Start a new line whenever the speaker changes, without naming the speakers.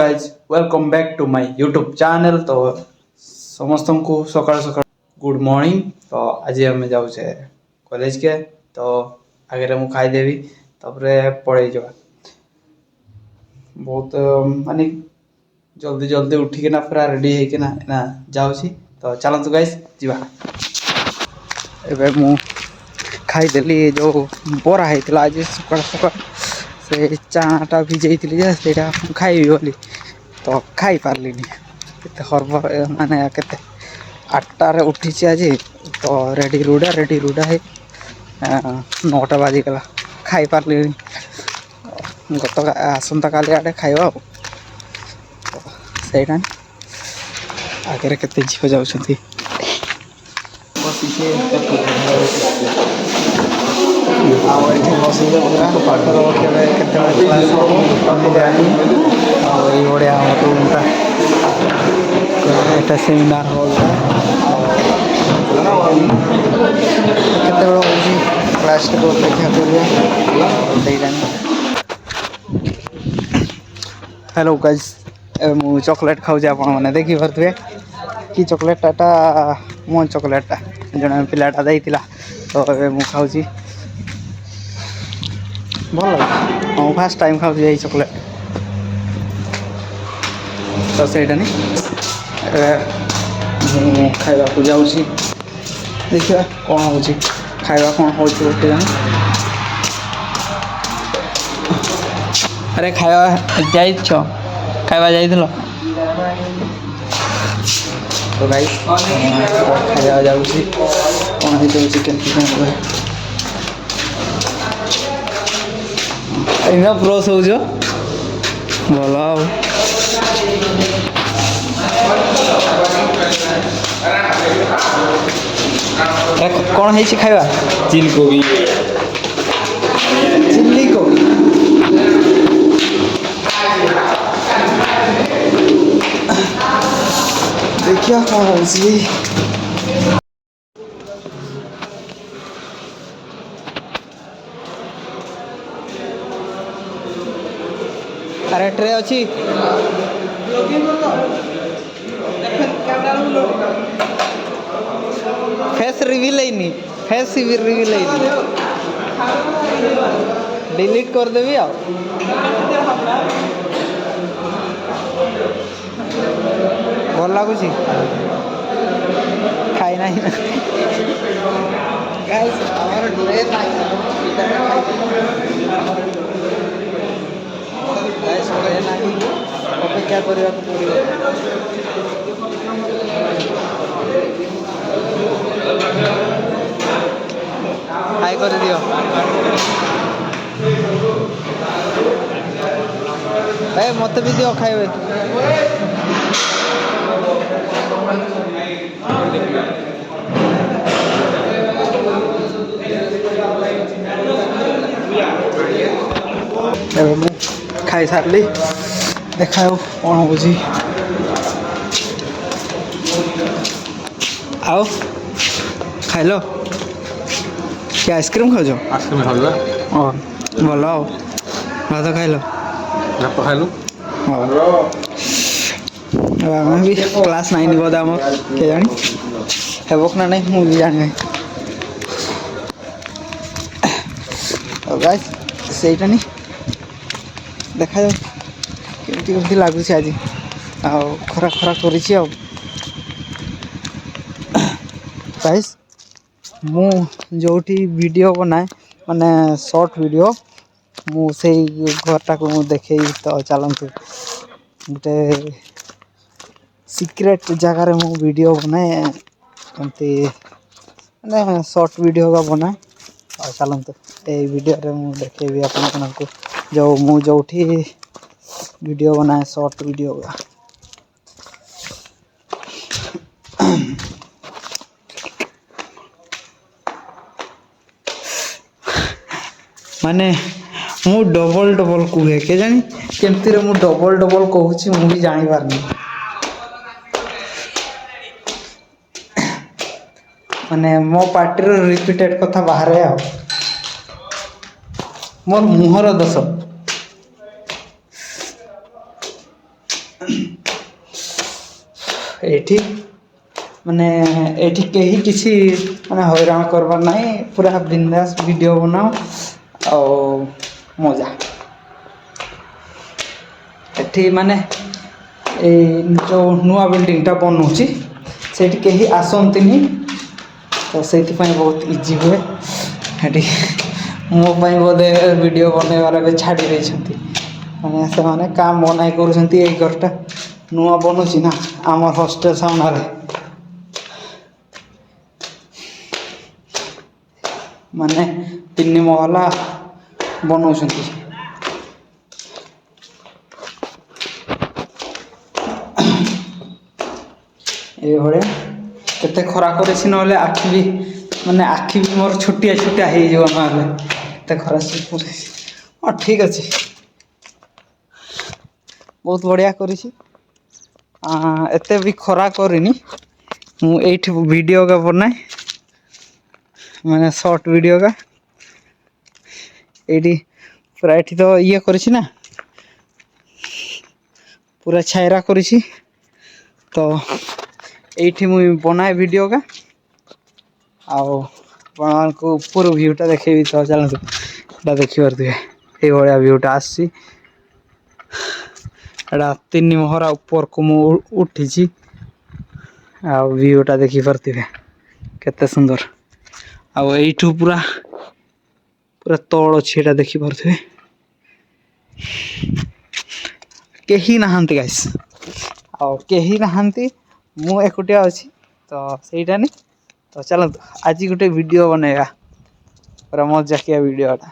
Guys welcome back to my YouTube channel. तो समस्त को सकाल सकाल गुड मॉर्निंग। तो आज आम जाऊे कॉलेज के तो आगे मुझे खाईदेवी पड़े जा बहुत माने जल्दी जल्दी उठिकना पूरा रेडी होना जाऊँगी। तो चलतु गाइज जा एवं खाईदेली जो बरा होता आज सकाल सकाल से चाटा भिजे से खाइबी बोली तो खाई पार्ली हरब माने के 8टार उठी आज तो रेडी रुड़ा है 9टा बाजिगला खाई पार्ली गत आसंता काली आड़े खाइबा सहीटा आगे केते झील जाऊँगी बस पाठर बढ़िया रूमटा एटा सेमिनार हॉल क्लास देखा कर हेलो गाइस मु चॉकलेट खाऊँ आप मैंने देखी पारे कि चॉकलेटा मो चॉकलेटा जन पिलाटा देता तो मुझे खाऊँ भल लगे हाँ फास्ट टाइम खाऊँ यही चॉकलेट तो सहीटा नहीं खाइबा को जाऊँगी देखा कौन हो खाइबा कौन हो अरे खाइबा जाइछ खाइबा जाइथिलो तो भाई खाइबा जाऊँगी कौन हो चिकेन इना प्रोस हो भल कौन है खाइबा
चिली कोबी
चिल्ली कोबी देखिए कौन हो अरे ट्रे अच्छी फेस रिवील है फेस रिवील है डिलीट कर देवी आ भल लगुच खाई ना अपेक्षा करने पड़ो हाई कर दियो भाई मत भी दियो खाइबे खाई सारे देखा कौन हो आओ खाइल क्या आइसक्रीम खाओ
आइसक्रीम खाऊँ
भल आओ भात खाइल
भात खाइलु
आम भी क्लास 9 बोधे आम के जानी हेबक ना नहीं मुझे जानी गाइस सहीटा नहीं देखा जाओ केमती लगुच आज खरा खरा कर गाइस मु जोटी वीडियो बनाए माने शॉर्ट वीडियो मु से घरटा को देखे तो चलतु गोटे सीक्रेट जगार मु वीडियो बनाए एमती माने शॉर्ट वीडियो का बनाए और चलतु ये वीडियो मु देखेबी आपको जो मु जोठी वीडियो बनाए शॉर्ट वीडियो का माने मु डबल डबल कहे के जानी केमती मु डबल डबल कहूँ मु भी जानी पारनी माने मो पार्टी रिपीटेड कथा बाहर आ मोर मुहर दोष ଏଇଠି ମାନେ ଏଇଠି କେହି କିଛି ମାନେ ହଇରାଣ କରବାର ନାହିଁ, ପୁରା ବିନ୍ଦାସ ଭିଡ଼ିଓ ବନାଅ ଆଉ ମଜା। ଏଠି ମାନେ ଏଇ ଯେଉଁ ନୂଆ ବିଲ୍ଡିଂଟା ବନଉଛି ସେଇଠି କେହି ଆସନ୍ତିନି, ତ ସେଇଥିପାଇଁ ବହୁତ ଇଜି ହୁଏ। ସେଠି ମୋ ପାଇଁ ବୋଧେ ଭିଡ଼ିଓ ବନେଇବାର ଏବେ ଛାଡ଼ି ଦେଇଛନ୍ତି, ମାନେ ସେମାନେ କାମ ବନାଇ କରୁଛନ୍ତି। ଏଇ ଘରଟା ନୂଆ ବନୁଛି ନା ଆମ ହଷ୍ଟେଲ ସାମ୍ନାରେ, ମାନେ 3 ମହଲା ବନଉଛନ୍ତି। ଏଇଭଳିଆ କେତେ ଖରା କରିଛି, ନହେଲେ ଆଖି ବି ମାନେ ଆଖି ବି ମୋର ଛୋଟିଆ ଛୋଟିଆ ହେଇଯିବ ନହେଲେ, ଏତେ ଖରା କରିଛି। ହଁ ଠିକ୍ ଅଛି, ବହୁତ ବଢ଼ିଆ କରିଛି। ଏତେ ବି ଖରା କରିନି, ମୁଁ ଏଇଠି ଭିଡ଼ିଓ ଏକା ବନାଏ, ମାନେ ସର୍ଟ ଭିଡ଼ିଓ ଏକା। ଏଇଠି ପୁରା ଏଠି ତ ଇଏ କରିଛି ନା, ପୁରା ଛାଇରା କରିଛି, ତ ଏଇଠି ମୁଁ ବନାଏ ଭିଡ଼ିଓ ଏକା। ଆଉ ଆପଣମାନଙ୍କୁ ଉପର ଭିୟୁଟା ଦେଖେଇବି, ତ ଚାଲନ୍ତୁ ଏଇଟା ଦେଖିପାରୁଥିବେ। ଏଇଭଳିଆ ଭିୟୁଟା ଆସିଛି, ଏଇଟା 3 ମହଲା ଉପରକୁ ମୁଁ ଉଠିଛି, ଆଉ ଭିୟୁଟା ଦେଖିପାରୁଥିବେ କେତେ ସୁନ୍ଦର। ଆଉ ଏଇଠୁ ପୁରା ତଳ ଅଛି, ଏଇଟା ଦେଖିପାରୁଥିବେ। କେହି ନାହାନ୍ତି ଗାଇସ୍, ଆଉ କେହି ନାହାନ୍ତି, ମୁଁ ଏକୁଟିଆ ଅଛି, ତ ସେଇଟା ନି। ତ ଚାଲନ୍ତୁ ଆଜି ଗୋଟେ ଭିଡ଼ିଓ ବନେଇବା, ପୁରା ମଜାକିଆ ଭିଡ଼ିଓଟା।